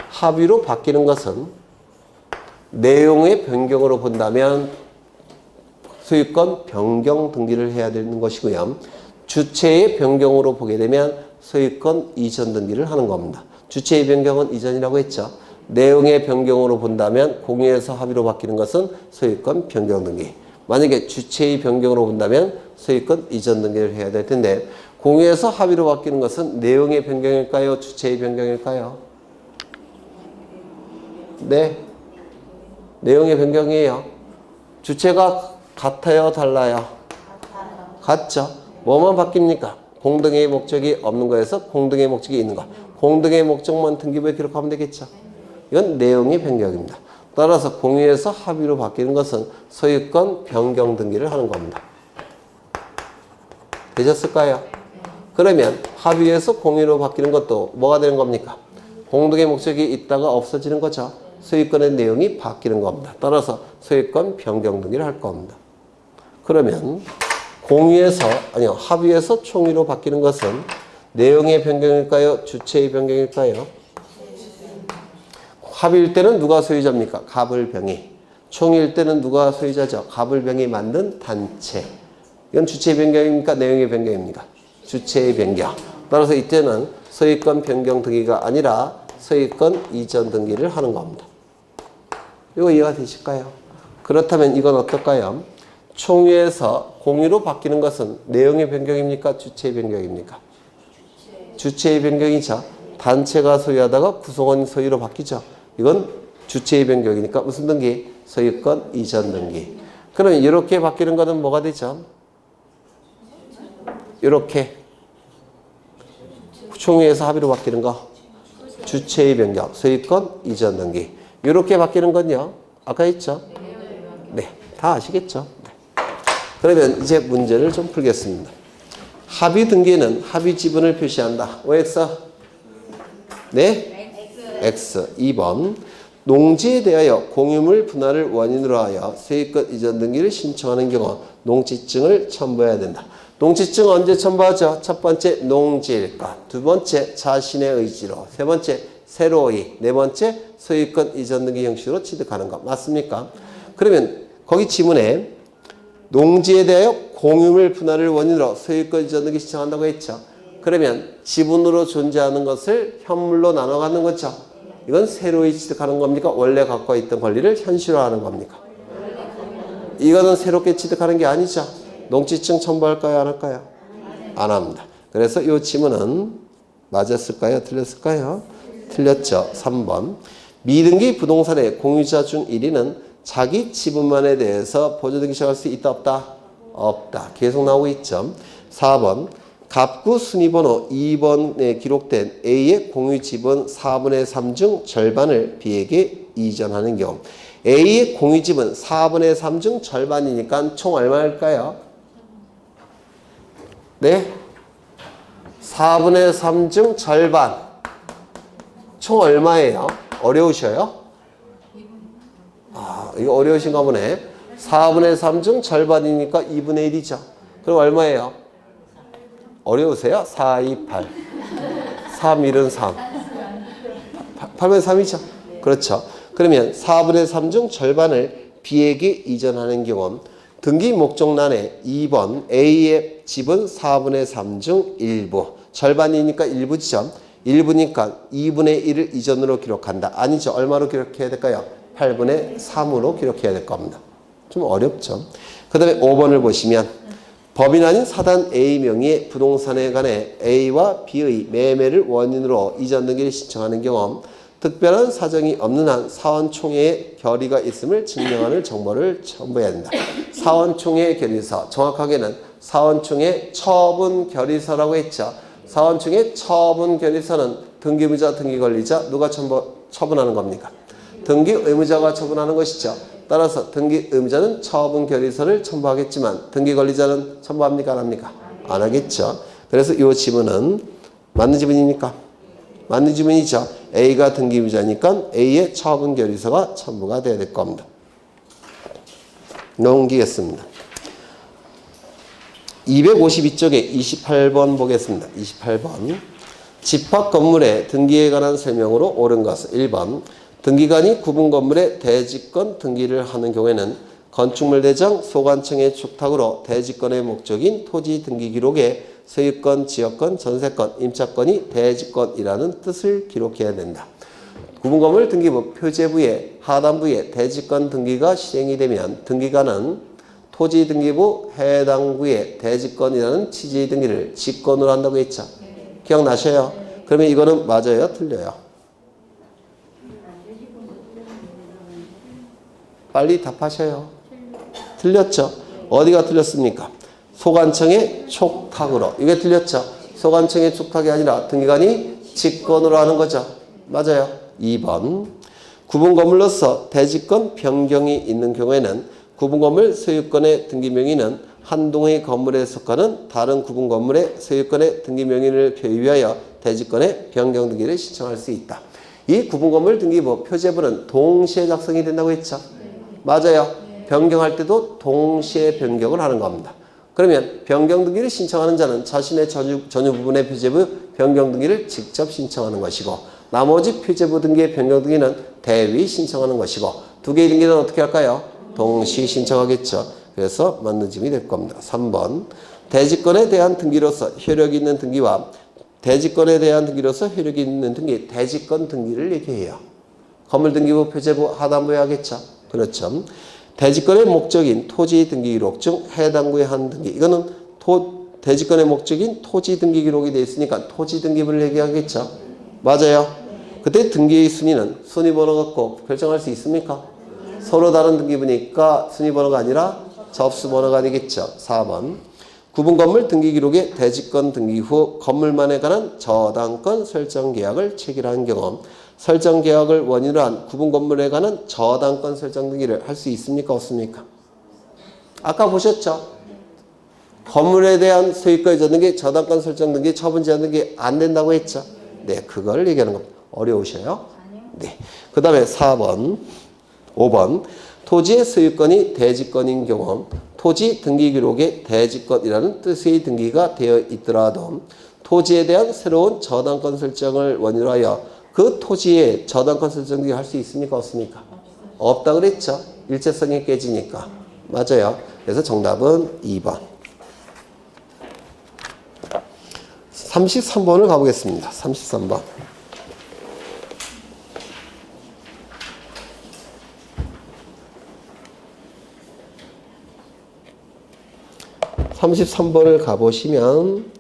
합의로 바뀌는 것은 내용의 변경으로 본다면 소유권 변경 등기를 해야 되는 것이고요. 주체의 변경으로 보게 되면 소유권 이전 등기를 하는 겁니다. 주체의 변경은 이전이라고 했죠. 내용의 변경으로 본다면 공유에서 합의로 바뀌는 것은 소유권 변경 등기. 만약에 주체의 변경으로 본다면 소유권 이전 등기를 해야 될 텐데 공유에서 합의로 바뀌는 것은 내용의 변경일까요? 주체의 변경일까요? 네. 내용의 변경이에요. 주체가 같아요? 달라요? 같죠. 뭐만 바뀝니까? 공동의 목적이 없는 거에서 공동의 목적이 있는 거. 공동의 목적만 등기부에 기록하면 되겠죠. 이건 내용의 변경입니다. 따라서 공유에서 합의로 바뀌는 것은 소유권 변경 등기를 하는 겁니다. 되셨을까요? 그러면 합의에서 공유로 바뀌는 것도 뭐가 되는 겁니까? 공동의 목적이 있다가 없어지는 거죠. 소유권의 내용이 바뀌는 겁니다. 따라서 소유권 변경 등기를 할 겁니다. 그러면 합의에서 총의로 바뀌는 것은 내용의 변경일까요? 주체의 변경일까요? 합의일 때는 누가 소유자입니까? 갑을 병이. 총의일 때는 누가 소유자죠? 갑을 병이 만든 단체. 이건 주체의 변경입니까? 내용의 변경입니까? 주체의 변경. 따라서 이때는 소유권 변경 등기가 아니라 소유권 이전 등기를 하는 겁니다. 이거 이해가 되실까요? 그렇다면 이건 어떨까요? 총유에서 공유로 바뀌는 것은 내용의 변경입니까? 주체의 변경입니까? 주체의 변경이죠. 단체가 소유하다가 구성원 소유로 바뀌죠. 이건 주체의 변경이니까 무슨 등기? 소유권 이전 등기. 그러면 이렇게 바뀌는 것은 뭐가 되죠? 이렇게 총회에서 합의로 바뀌는 거 주체의 변경, 소유권 이전 등기. 이렇게 바뀌는 건요. 아까 했죠? 네, 다 아시겠죠? 네. 그러면 이제 문제를 좀 풀겠습니다. 합의 등기는 합의 지분을 표시한다. OX? 네? X. 2번. 농지에 대하여 공유물 분할을 원인으로 하여 소유권 이전 등기를 신청하는 경우 농지증을 첨부해야 된다. 농지증 언제 첨부하죠? 첫 번째 농지일까, 두 번째 자신의 의지로, 세 번째 새로이, 네 번째 소유권 이전 등기 형식으로 취득하는 것. 맞습니까? 그러면 거기 지문에 농지에 대하여 공유물 분할을 원인으로 소유권 이전 등기 신청한다고 했죠. 그러면 지분으로 존재하는 것을 현물로 나눠 갖는 거죠. 이건 새로이 취득하는 겁니까? 원래 갖고 있던 권리를 현실화하는 겁니까? 이거는 새롭게 취득하는 게 아니죠. 농지증 첨부할까요? 안 할까요? 안 합니다. 그래서 이 지문은 맞았을까요? 틀렸을까요? 틀렸죠. 3번. 미등기 부동산의 공유자 중 1위는 자기 지분만에 대해서 보조등기 시작할 수 있다 없다? 없다. 계속 나오고 있죠. 4번. 갑구 순위번호 2번에 기록된 A의 공유 지분 4분의 3 중 절반을 B에게 이전하는 경우. A의 공유 지분 4분의 3 중 절반이니까 총 얼마일까요? 네? 4분의 3 중 절반. 총 얼마예요? 어려우셔요? 아, 이거 어려우신가 보네. 4분의 3 중 절반이니까 2분의 1이죠. 그럼 얼마예요? 어려우세요? 4, 2, 8. 3, 1은 3. 8분의 3이죠. 그렇죠. 그러면 4분의 3 중 절반을 B에게 이전하는 경우 등기 목적란에 2번 A의 지분 4분의 3 중 일부. 절반이니까 일부죠. 일부니까 2분의 1을 이전으로 기록한다. 아니죠. 얼마로 기록해야 될까요? 8분의 3으로 기록해야 될 겁니다. 좀 어렵죠. 그 다음에 5번을 보시면 법인 아닌 사단 A 명의의 부동산에 관해 A와 B의 매매를 원인으로 이전 등기를 신청하는 경우 특별한 사정이 없는 한 사원총회의 결의가 있음을 증명하는 정보를 첨부해야 된다. 사원총회 결의서, 정확하게는 사원총회 처분 결의서라고 했죠. 사원총회 처분 결의서는 등기의무자, 등기권리자 누가 처분하는 겁니까? 등기의무자가 처분하는 것이죠. 따라서 등기의무자는 처분 결의서를 첨부하겠지만 등기권리자는 첨부합니까? 안 합니까? 안 하겠죠. 그래서 이 지문은 맞는 지문입니까? 맞는 지문이죠. A가 등기의무자니까 A의 처분 결의서가 첨부가 돼야 될 겁니다. 넘기겠습니다. 252쪽에 28번 보겠습니다. 28번. 집합 건물의 등기에 관한 설명으로 옳은 것은 1번. 등기관이 구분 건물의 대지권 등기를 하는 경우에는 건축물 대장 소관청의 축탁으로 대지권의 목적인 토지 등기 기록에 소유권, 지역권, 전세권, 임차권이 대지권이라는 뜻을 기록해야 된다. 구분 건물 등기부 표제부의 하단부에 대지권 등기가 시행이 되면 등기관은 토지 등기부 해당 부의 대지권이라는 취지의 등기를 직권으로 한다고 했죠. 기억나셔요? 그러면 이거는 맞아요? 틀려요? 빨리 답하셔요. 틀렸죠? 어디가 틀렸습니까? 소관청의 촉탁으로. 이게 틀렸죠? 소관청의 촉탁이 아니라 등기관이 직권으로 하는 거죠. 맞아요. 2번. 구분 건물로서 대지권 변경이 있는 경우에는 구분 건물 소유권의 등기 명의는 한 동의 건물에 속하는 다른 구분 건물의 소유권의 등기 명의를 표의하여 대지권의 변경 등기를 신청할 수 있다. 이 구분 건물 등기부 표제부는 동시에 작성이 된다고 했죠. 맞아요. 변경할 때도 동시에 변경을 하는 겁니다. 그러면 변경 등기를 신청하는 자는 자신의 전유 부분의 표제부 변경 등기를 직접 신청하는 것이고 나머지 표제부 등기의 변경 등기는 대위 신청하는 것이고 두 개의 등기는 어떻게 할까요? 동시 신청하겠죠. 그래서 맞는 짐이 될 겁니다. 3번. 대지권에 대한 등기로서 효력이 있는 등기와 대지권에 대한 등기로서 효력이 있는 등기, 대지권 등기를 얘기해요. 건물 등기부 표제부 하단부에 하겠죠. 그렇죠. 대지권의 목적인 토지 등기 기록 중 해당 구의 한 등기. 이거는 대지권의 목적인 토지 등기 기록이 되어 있으니까 토지 등기부를 얘기하겠죠. 맞아요. 그때 등기의 순위는 순위번호 갖고 결정할 수 있습니까? 서로 다른 등기부니까 순위번호가 아니라 접수번호가 되겠죠. 4번. 구분 건물 등기 기록에 대지권 등기 후 건물만에 관한 저당권 설정 계약을 체결한 경우 설정 계약을 원인으로 한 구분 건물에 관한 저당권 설정 등기를 할 수 있습니까? 없습니까? 아까 보셨죠? 건물에 대한 소유권 이전 등기, 저당권 설정 등기, 처분 제한 등기 안 된다고 했죠? 네, 그걸 얘기하는 겁니다. 어려우셔요? 네. 그 다음에 4번, 5번. 토지의 소유권이 대지권인 경우 토지 등기 기록에 대지권이라는 뜻의 등기가 되어 있더라도 토지에 대한 새로운 저당권 설정을 원인으로 하여 그 토지에 저당권 설정 등기를 할 수 있습니까? 없습니까? 없다 그랬죠? 일체성이 깨지니까. 맞아요. 그래서 정답은 2번. 33번을 가보겠습니다. 33번. 33번을 가보시면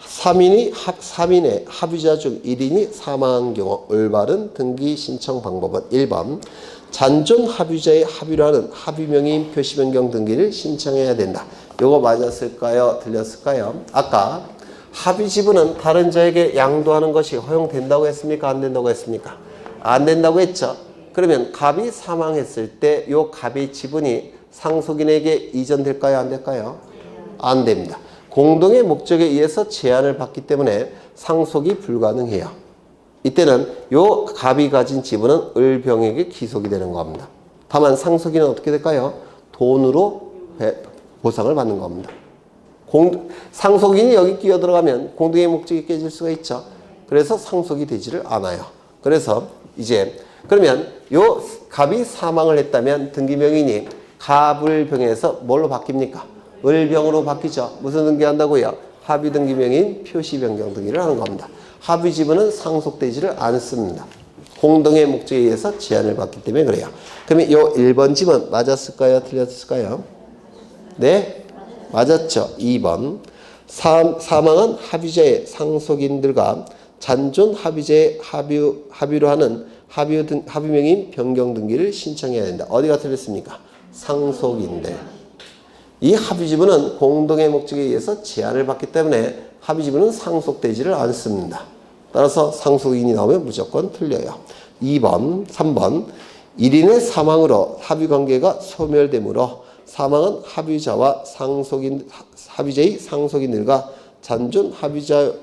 3인의 합의자 중 1인이 사망한 경우 올바른 등기 신청 방법은 1번 잔존 합의자의 합의로 하는 합의명의인 표시변경 등기를 신청해야 된다. 요거 맞았을까요? 틀렸을까요? 아까 합의 지분은 다른 자에게 양도하는 것이 허용된다고 했습니까? 안 된다고 했습니까? 안 된다고 했죠. 그러면 갑이 사망했을 때 요 갑의 지분이 상속인에게 이전될까요? 안 될까요? 안 됩니다. 공동의 목적에 의해서 제한을 받기 때문에 상속이 불가능해요. 이때는 요 갑이 가진 지분은 을병에게 기속이 되는 겁니다. 다만 상속인은 어떻게 될까요? 돈으로 보상을 받는 겁니다. 상속인이 여기 끼어 들어가면 공동의 목적이 깨질 수가 있죠. 그래서 상속이 되지를 않아요. 그래서 이제 그러면 요 갑이 사망을 했다면 등기명인이 갑을병에서 뭘로 바뀝니까? 을병으로 바뀌죠. 무슨 등기한다고요? 합의등기명인 표시변경 등기를 하는 겁니다. 합의 지분은 상속되지를 않습니다. 공동의 목적에 의해서 제한을 받기 때문에 그래요. 그러면 요 1번 지분 맞았을까요? 틀렸을까요? 네? 맞았죠. 2번. 사망한 합의자의 상속인들과 잔존 합의자의 합의로 하는 합의명인 변경 등기를 신청해야 된다. 어디가 틀렸습니까? 상속인들. 이 합의지분은 공동의 목적에 의해서 제한을 받기 때문에 합의지분은 상속되지를 않습니다. 따라서 상속인이 나오면 무조건 틀려요. 2번, 3번 1인의 사망으로 합의관계가 소멸되므로 사망한 합의자와 합의자의 상속인들과 잔존 합의자의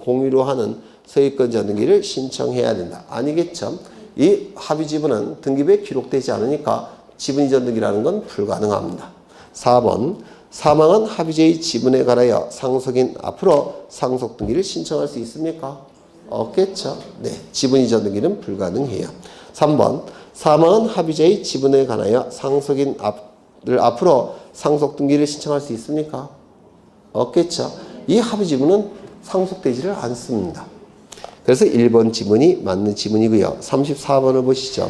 공유로 하는 소유권 등기를 신청해야 된다. 아니겠죠? 이 합의지분은 등기부에 기록되지 않으니까 지분 이전 등기라는 건 불가능합니다. 4번 사망한 합의자의 지분에 관하여 상속인 앞으로 상속 등기를 신청할 수 있습니까? 없겠죠. 네, 지분 이전 등기는 불가능해요. 3번 사망한 합의자의 지분에 관하여 상속인을 앞으로 상속 등기를 신청할 수 있습니까? 없겠죠. 이 합의 지분은 상속되지를 않습니다. 그래서 1번 지분이 맞는 지분이고요. 34번을 보시죠.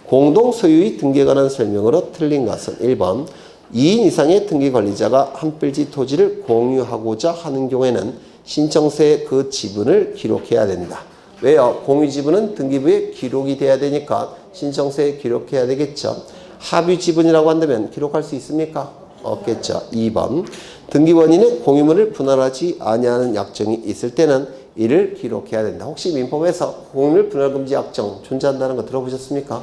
공동 소유의 등기에 관한 설명으로 틀린 것은 1번 2인 이상의 등기 관리자가 한 필지 토지를 공유하고자 하는 경우에는 신청서에 그 지분을 기록해야 된다. 왜요? 공유 지분은 등기부에 기록이 돼야 되니까 신청서에 기록해야 되겠죠. 합의 지분이라고 한다면 기록할 수 있습니까? 없겠죠. 2번 등기원인의 공유물을 분할하지 아니하는 약정이 있을 때는 이를 기록해야 된다. 혹시 민법에서 공유물 분할금지 약정 존재한다는 거 들어보셨습니까?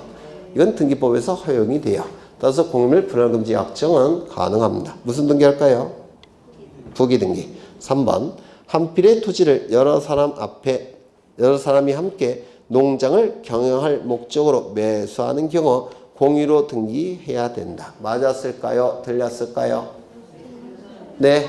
이건 등기법에서 허용이 돼요. 따라서 공유물 분할금지 약정은 가능합니다. 무슨 등기할까요? 부기등기. 3번 한 필의 토지를 여러 사람이 함께 농장을 경영할 목적으로 매수하는 경우 공유로 등기해야 된다. 맞았을까요? 틀렸을까요? 네.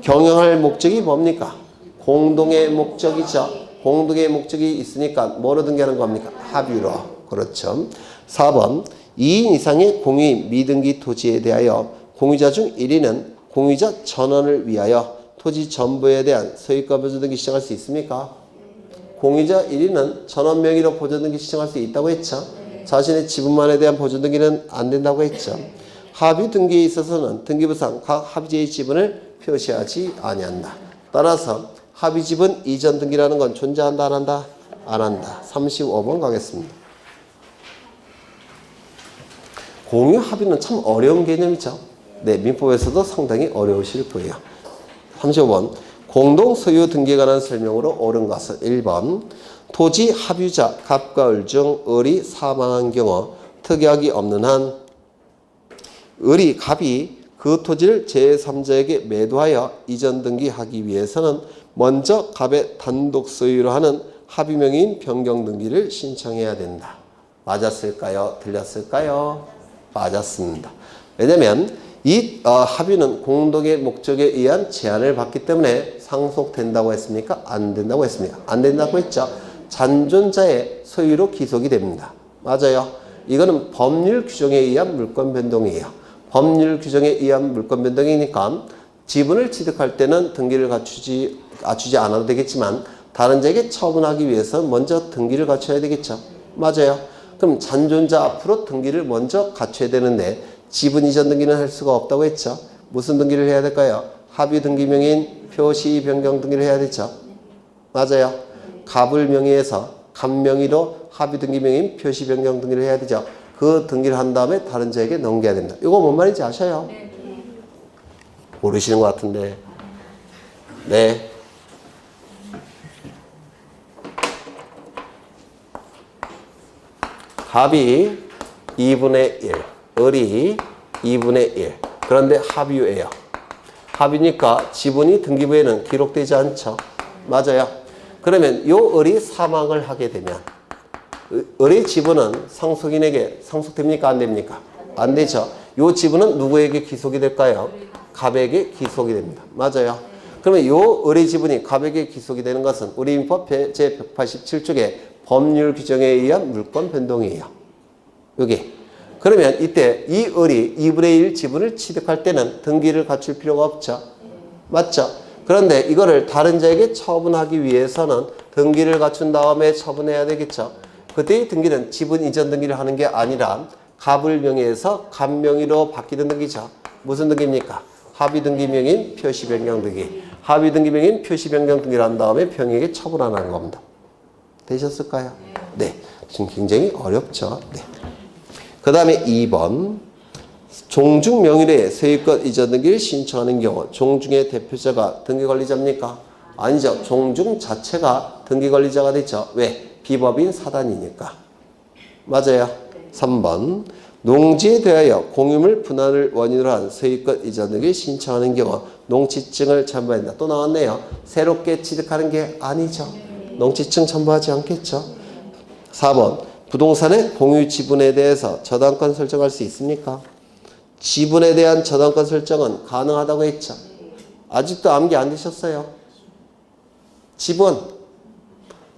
경영할 목적이 뭡니까? 공동의 목적이죠. 공동의 목적이 있으니까 뭐로 등기하는 겁니까? 합의로. 그렇죠. 4번 2인 이상의 공유인 미등기 토지에 대하여 공유자 중 1인은 공유자 전원을 위하여 토지 전부에 대한 소유권 보존 등기 신청할 수 있습니까? 공유자 1인은 전원 명의로 보존 등기 신청할 수 있다고 했죠. 자신의 지분만에 대한 보존 등기는 안 된다고 했죠. 합의 등기에 있어서는 등기부상 각 합의자의 지분을 표시하지 아니한다. 따라서 합의 지분 이전 등기라는 건 존재한다 안 한다? 안 한다. 35번 가겠습니다. 공유 합의는 참 어려운 개념이죠. 네, 민법에서도 상당히 어려우실 거예요. 35번. 공동 소유 등기에 관한 설명으로 옳은 것은 1번. 토지 합유자 갑과 을 중 을이 사망한 경우 특약이 없는 한 을이 갑이 그 토지를 제3자에게 매도하여 이전 등기하기 위해서는 먼저 갑의 단독 소유로 하는 합의명의인 변경 등기를 신청해야 된다. 맞았을까요? 틀렸을까요? 맞았습니다. 왜냐하면 이 합의는 공동의 목적에 의한 제한을 받기 때문에 상속된다고 했습니까? 안 된다고 했습니까? 안 된다고 했죠. 잔존자의 소유로 기속이 됩니다. 맞아요. 이거는 법률 규정에 의한 물권 변동이에요. 법률 규정에 의한 물권 변동이니까 지분을 취득할 때는 등기를 갖추지 않아도 되겠지만 다른 자에게 처분하기 위해서 먼저 등기를 갖춰야 되겠죠. 맞아요. 그럼 잔존자 앞으로 등기를 먼저 갖춰야 되는데 지분 이전 등기는 할 수가 없다고 했죠. 무슨 등기를 해야 될까요? 합의 등기명인 표시 변경 등기를 해야 되죠. 맞아요. 갑을 명의에서 갑 명의로 합의 등기명인 표시 변경 등기를 해야 되죠. 그 등기를 한 다음에 다른 자에게 넘겨야 됩니다. 이거 뭔 말인지 아셔요? 모르시는 것 같은데. 네. 갑이 2분의 1, 을이 2분의 1. 그런데 합유예요. 합이니까 지분이 등기부에는 기록되지 않죠. 맞아요. 그러면 요 을이 사망을 하게 되면 을의 지분은 상속인에게 상속됩니까? 안 됩니까? 안 되죠. 요 지분은 누구에게 기속이 될까요? 갑에게 기속이 됩니다. 맞아요. 그러면 요 을의 지분이 갑에게 기속이 되는 것은 우리 민법 제187쪽의 법률 규정에 의한 물권 변동이에요. 여기. 그러면 이때 이 을이 2분의 1 지분을 취득할 때는 등기를 갖출 필요가 없죠. 맞죠? 그런데 이거를 다른 자에게 처분하기 위해서는 등기를 갖춘 다음에 처분해야 되겠죠. 그때의 등기는 지분 이전 등기를 하는 게 아니라 갑을 명의에서 갑 명의로 바뀌는 등기죠. 무슨 등기입니까? 합의 등기 명인 표시 변경 등기. 합의 등기 명인 표시 변경 등기를 한 다음에 병에게 처분하는 겁니다. 되셨을까요? 네. 지금 굉장히 어렵죠. 네. 그 다음에 2번. 종중 명의의 소유권 이전 등기를 신청하는 경우 종중의 대표자가 등기관리자입니까? 아니죠. 종중 자체가 등기관리자가 되죠. 왜? 비법인 사단이니까. 맞아요. 3번. 농지에 대하여 공유물 분할을 원인으로 한 소유권 이전 등기를 신청하는 경우 농지증을 첨부해야 된다. 또 나왔네요. 새롭게 취득하는 게 아니죠. 농지증 첨부하지 않겠죠. 4번. 부동산의 공유 지분에 대해서 저당권 설정할 수 있습니까? 지분에 대한 저당권 설정은 가능하다고 했죠. 아직도 암기 안 되셨어요.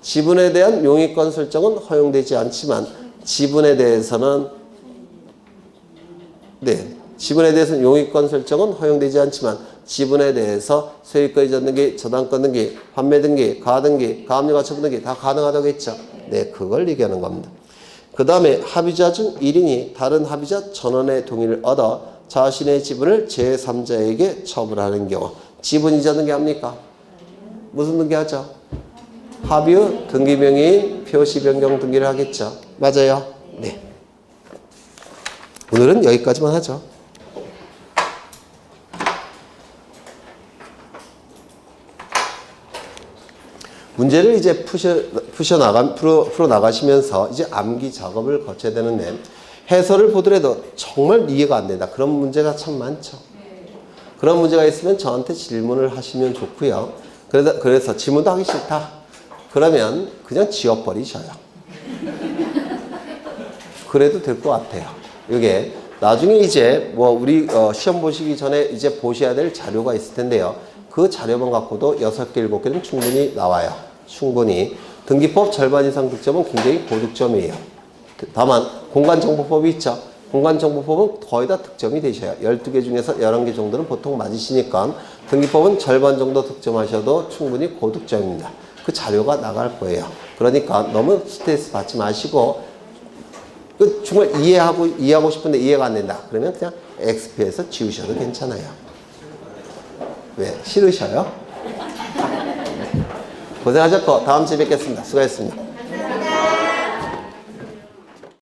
지분에 대한 용의권 설정은 허용되지 않지만 지분에 대해서는 용의권 설정은 허용되지 않지만 지분에 대해서 소유권 이전 등기, 저당권 등기, 판매 등기, 가압 등기, 가압류가 처분 등기 다 가능하다고 했죠. 네, 그걸 얘기하는 겁니다. 그 다음에 합의자 중 1인이 다른 합의자 전원의 동의를 얻어 자신의 지분을 제3자에게 처분하는 경우 지분 이전 등기 합니까? 무슨 등기 하죠? 합의 등기명의인 표시 변경 등기를 하겠죠. 맞아요? 네. 오늘은 여기까지만 하죠. 문제를 이제 풀어 나가시면서 이제 암기 작업을 거쳐야 되는데 해설을 보더라도 정말 이해가 안 된다. 그런 문제가 참 많죠. 그런 문제가 있으면 저한테 질문을 하시면 좋고요. 그래서 질문도 하기 싫다. 그러면 그냥 지워버리셔요. 그래도 될 것 같아요. 이게 나중에 이제 뭐 우리 시험 보시기 전에 이제 보셔야 될 자료가 있을 텐데요. 그 자료만 갖고도 6개, 7개는 충분히 나와요. 충분히. 등기법 절반 이상 득점은 굉장히 고득점이에요. 다만 공간정보법이 있죠. 공간정보법은 거의 다 득점이 되셔요. 12개 중에서 11개 정도는 보통 맞으시니까 등기법은 절반 정도 득점하셔도 충분히 고득점입니다. 그 자료가 나갈 거예요. 그러니까 너무 스트레스 받지 마시고 정말 이해하고 싶은데 이해가 안 된다. 그러면 그냥 XP에서 지우셔도 괜찮아요. 왜? 싫으셔요? 고생하셨고 다음 주에 뵙겠습니다. 수고하셨습니다.